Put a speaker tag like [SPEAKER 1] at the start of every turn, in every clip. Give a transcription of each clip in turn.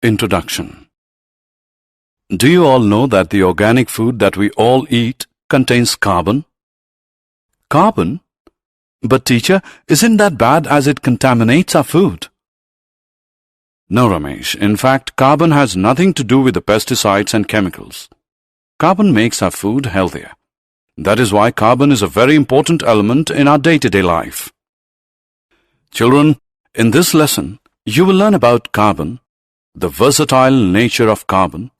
[SPEAKER 1] Introduction. Do you all know that the organic food that we all eat contains carbon? Carbon? But teacher, isn't that bad as it contaminates our food? No, Ramesh. In fact, carbon has nothing to do with the pesticides and chemicals. Carbon makes our food healthier. That is why carbon is a very important element in our day-to-day life. Children, in this lesson, you will learn about carbon, the versatile nature of carbon,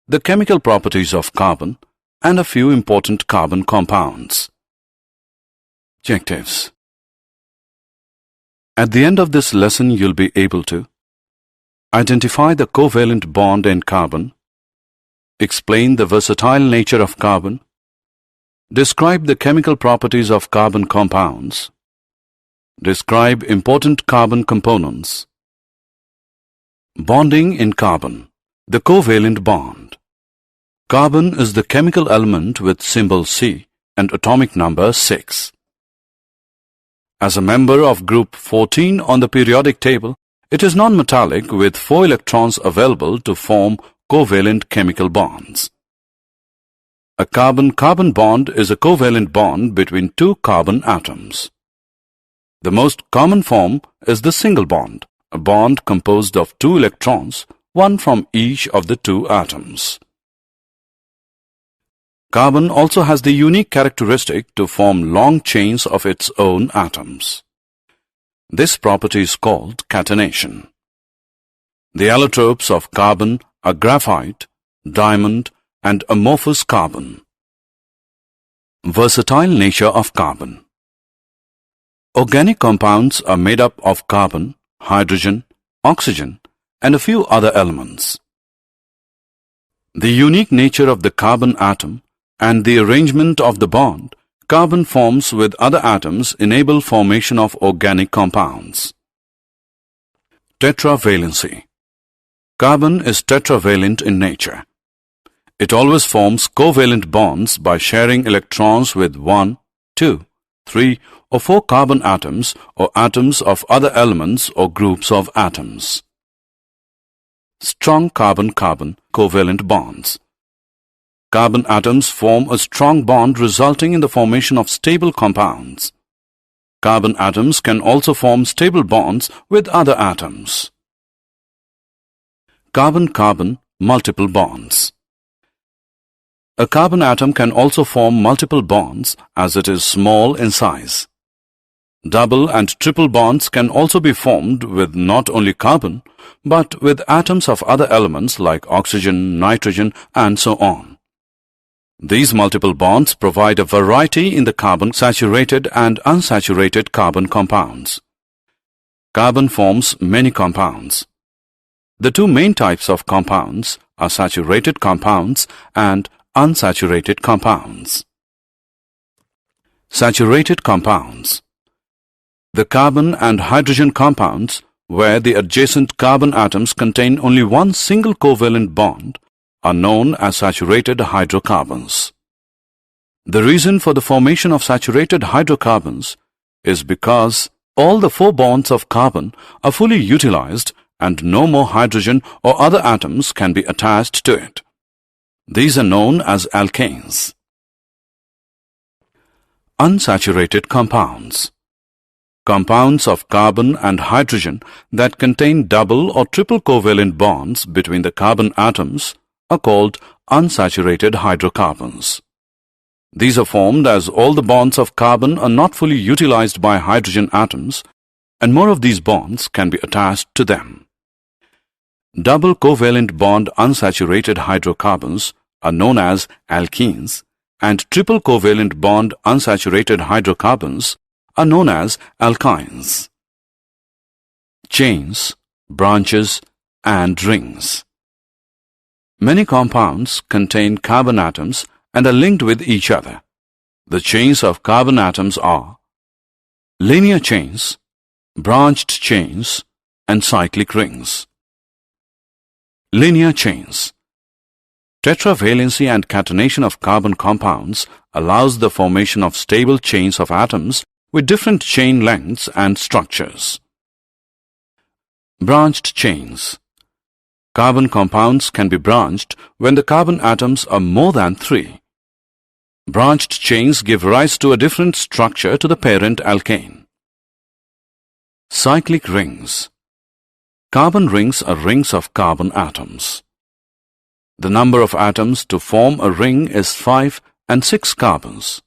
[SPEAKER 1] the chemical properties of carbon, and a few important carbon compounds. Objectives. At the end of this lesson, you'll be able to identify the covalent bond in carbon, explain the versatile nature of carbon, describe the chemical properties of carbon compounds, describe important carbon components. Bonding in carbon, the covalent bond. Carbon is the chemical element with symbol C and atomic number 6. As a member of group 14 on the periodic table, it is non-metallic with 4 electrons available to form covalent chemical bonds. A carbon-carbon bond is a covalent bond between 2 carbon atoms. The most common form is the single bond, a bond composed of 2 electrons, one from each of the 2 atoms. Carbon also has the unique characteristic to form long chains of its own atoms. This property is called catenation. The allotropes of carbon are graphite, diamond, and amorphous carbon. Versatile nature of carbon. Organic compounds are made up of carbon, hydrogen, oxygen, and a few other elements. The unique nature of the carbon atom and the arrangement of the bond carbon forms with other atoms enable formation of organic compounds. Tetravalency. Carbon is tetravalent in nature. It always forms covalent bonds by sharing electrons with 1, 2, 3, or 4 carbon atoms or atoms of other elements or groups of atoms. Strong carbon-carbon covalent bonds. Carbon atoms form a strong bond resulting in the formation of stable compounds. Carbon atoms can also form stable bonds with other atoms. Carbon-carbon multiple bonds. A carbon atom can also form multiple bonds as it is small in size. Double and triple bonds can also be formed with not only carbon, but with atoms of other elements like oxygen, nitrogen, and so on. These multiple bonds provide a variety in the carbon-saturated and unsaturated carbon compounds. Carbon forms many compounds. The 2 main types of compounds are saturated compounds and unsaturated compounds. Saturated compounds. The carbon and hydrogen compounds, where the adjacent carbon atoms contain only one single covalent bond, are known as saturated hydrocarbons. The reason for the formation of saturated hydrocarbons is because all the 4 bonds of carbon are fully utilized and no more hydrogen or other atoms can be attached to it. These are known as alkanes. Unsaturated compounds. Compounds of carbon and hydrogen that contain double or triple covalent bonds between the carbon atoms are called unsaturated hydrocarbons. These are formed as all the bonds of carbon are not fully utilized by hydrogen atoms, and more of these bonds can be attached to them. Double covalent bond unsaturated hydrocarbons are known as alkenes, and triple covalent bond unsaturated hydrocarbons are known as alkynes. Chains, branches, and rings. Many compounds contain carbon atoms and are linked with each other. The chains of carbon atoms are linear chains, branched chains, and cyclic rings. Linear chains. Tetravalency and catenation of carbon compounds allows the formation of stable chains of atoms with different chain lengths and structures. Branched chains. Carbon compounds can be branched when the carbon atoms are more than 3. Branched chains give rise to a different structure to the parent alkane. Cyclic rings. Carbon rings are rings of carbon atoms. The number of atoms to form a ring is 5 and 6 carbons.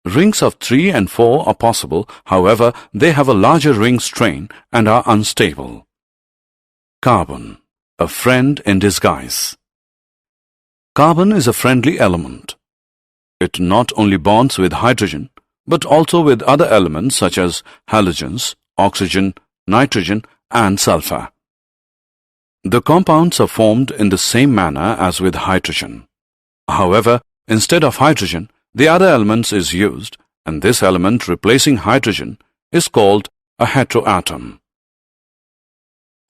[SPEAKER 1] Rings of 3 and 4 are possible, however, they have a larger ring strain and are unstable. Carbon, a friend in disguise. Carbon is a friendly element. It not only bonds with hydrogen, but also with other elements such as halogens, oxygen, nitrogen, and sulfur. The compounds are formed in the same manner as with hydrogen. However, instead of hydrogen, the other elements is used, and this element replacing hydrogen is called a heteroatom.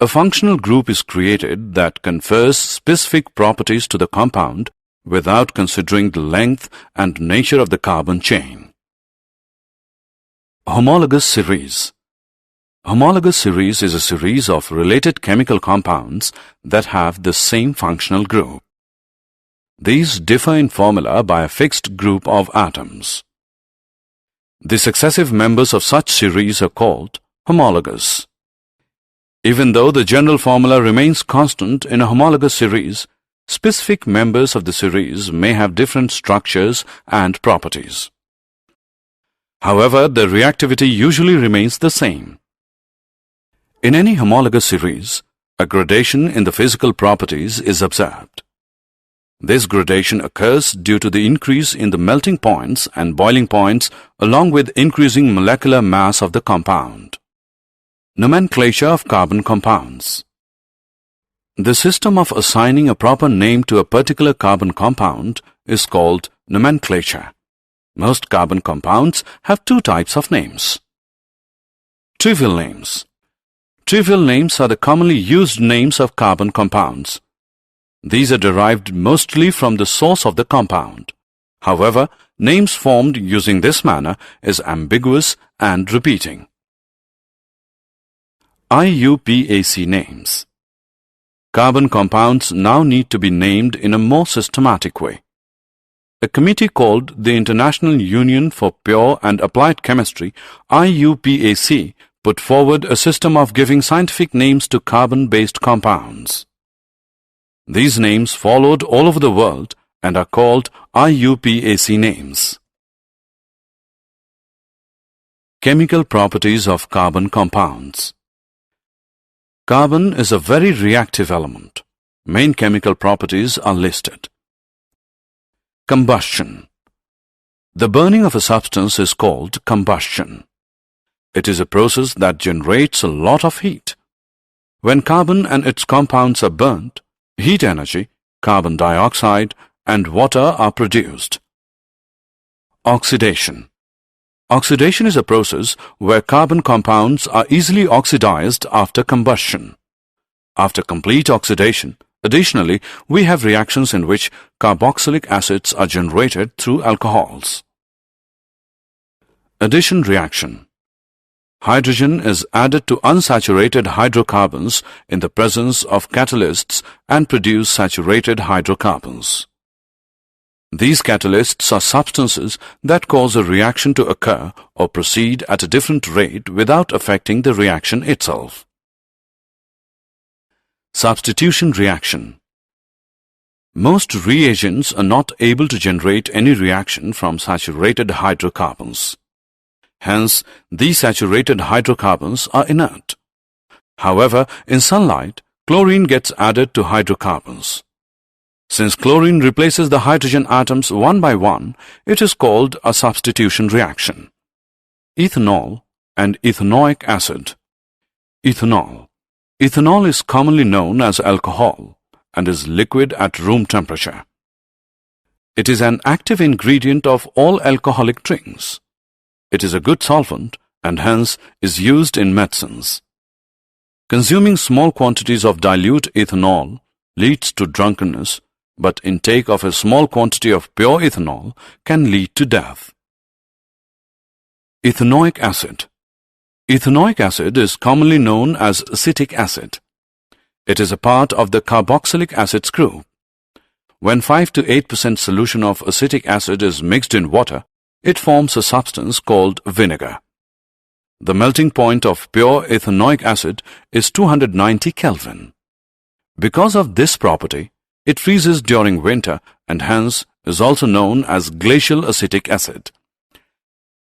[SPEAKER 1] A functional group is created that confers specific properties to the compound without considering the length and nature of the carbon chain. Homologous series. Homologous series is a series of related chemical compounds that have the same functional group. These differ in formula by a fixed group of atoms. The successive members of such series are called homologous. Even though the general formula remains constant in a homologous series, specific members of the series may have different structures and properties. However, the reactivity usually remains the same. In any homologous series, a gradation in the physical properties is observed. This gradation occurs due to the increase in the melting points and boiling points along with increasing molecular mass of the compound. Nomenclature of carbon compounds. The system of assigning a proper name to a particular carbon compound is called nomenclature. Most carbon compounds have 2 types of names. Trivial names. Trivial names are the commonly used names of carbon compounds. These are derived mostly from the source of the compound. However, names formed using this manner is ambiguous and repeating. IUPAC names. Carbon compounds now need to be named in a more systematic way. A committee called the International Union for Pure and Applied Chemistry, IUPAC, put forward a system of giving scientific names to carbon-based compounds. These names followed all over the world and are called IUPAC names. Chemical properties of carbon compounds. Carbon is a very reactive element. Main chemical properties are listed. Combustion. The burning of a substance is called combustion. It is a process that generates a lot of heat. When carbon and its compounds are burnt, heat energy, carbon dioxide, and water are produced. Oxidation. Oxidation is a process where carbon compounds are easily oxidized after combustion. After complete oxidation, additionally, we have reactions in which carboxylic acids are generated through alcohols. Addition reaction. Hydrogen is added to unsaturated hydrocarbons in the presence of catalysts and produce saturated hydrocarbons. These catalysts are substances that cause a reaction to occur or proceed at a different rate without affecting the reaction itself. Substitution reaction. Most reagents are not able to generate any reaction from saturated hydrocarbons. Hence, these saturated hydrocarbons are inert. However, in sunlight, chlorine gets added to hydrocarbons. Since chlorine replaces the hydrogen atoms one by one, it is called a substitution reaction. Ethanol and ethanoic acid. Ethanol. Ethanol is commonly known as alcohol and is liquid at room temperature. It is an active ingredient of all alcoholic drinks. It is a good solvent and hence is used in medicines. Consuming small quantities of dilute ethanol leads to drunkenness, but intake of a small quantity of pure ethanol can lead to death. Ethanoic acid. Ethanoic acid is commonly known as acetic acid. It is a part of the carboxylic acids group. When 5 to 8% solution of acetic acid is mixed in water, it forms a substance called vinegar. The melting point of pure ethanoic acid is 290 Kelvin. Because of this property, it freezes during winter and hence is also known as glacial acetic acid.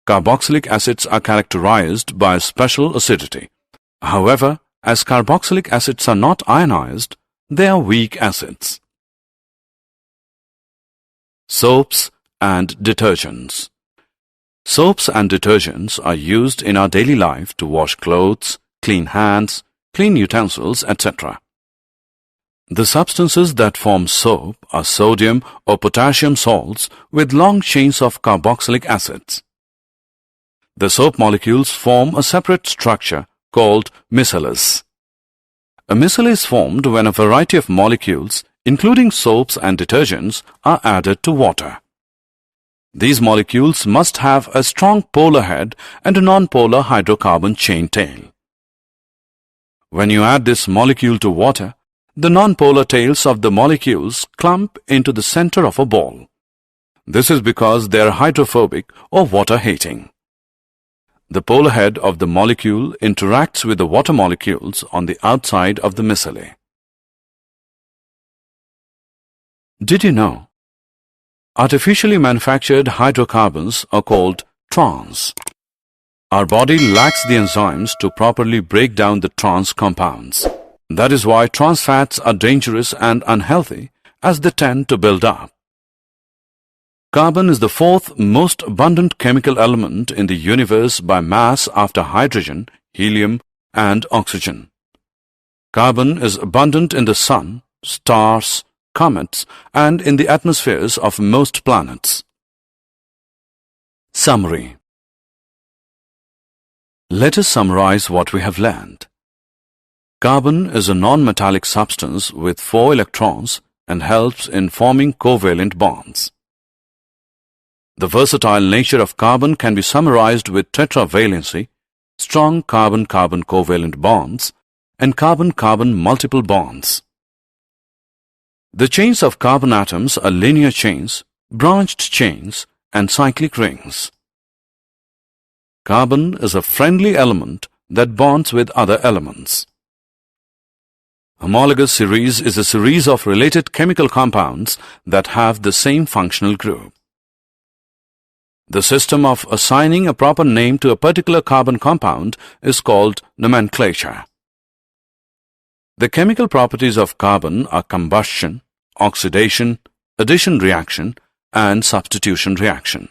[SPEAKER 1] Carboxylic acids are characterized by special acidity. However, as carboxylic acids are not ionized, they are weak acids. Soaps and detergents. Soaps and detergents are used in our daily life to wash clothes, clean hands, clean utensils, etc. The substances that form soap are sodium or potassium salts with long chains of carboxylic acids. The soap molecules form a separate structure called micelles. A micelle is formed when a variety of molecules, including soaps and detergents, are added to water. These molecules must have a strong polar head and a non-polar hydrocarbon chain tail. When you add this molecule to water, the non-polar tails of the molecules clump into the center of a ball. This is because they are hydrophobic or water-hating. The polar head of the molecule interacts with the water molecules on the outside of the micelle. Did you know? Artificially manufactured hydrocarbons are called trans. Our body lacks the enzymes to properly break down the trans compounds. That is why trans fats are dangerous and unhealthy as they tend to build up. Carbon is the fourth most abundant chemical element in the universe by mass after hydrogen, helium, and oxygen. Carbon is abundant in the sun, stars, comets, and in the atmospheres of most planets. Summary. Let us summarize what we have learned. Carbon is a non-metallic substance with 4 electrons and helps in forming covalent bonds. The versatile nature of carbon can be summarized with tetravalency, strong carbon-carbon covalent bonds, and carbon-carbon multiple bonds. The chains of carbon atoms are linear chains, branched chains, and cyclic rings. Carbon is a friendly element that bonds with other elements. Homologous series is a series of related chemical compounds that have the same functional group. The system of assigning a proper name to a particular carbon compound is called nomenclature. The chemical properties of carbon are combustion, oxidation, addition reaction, and substitution reaction.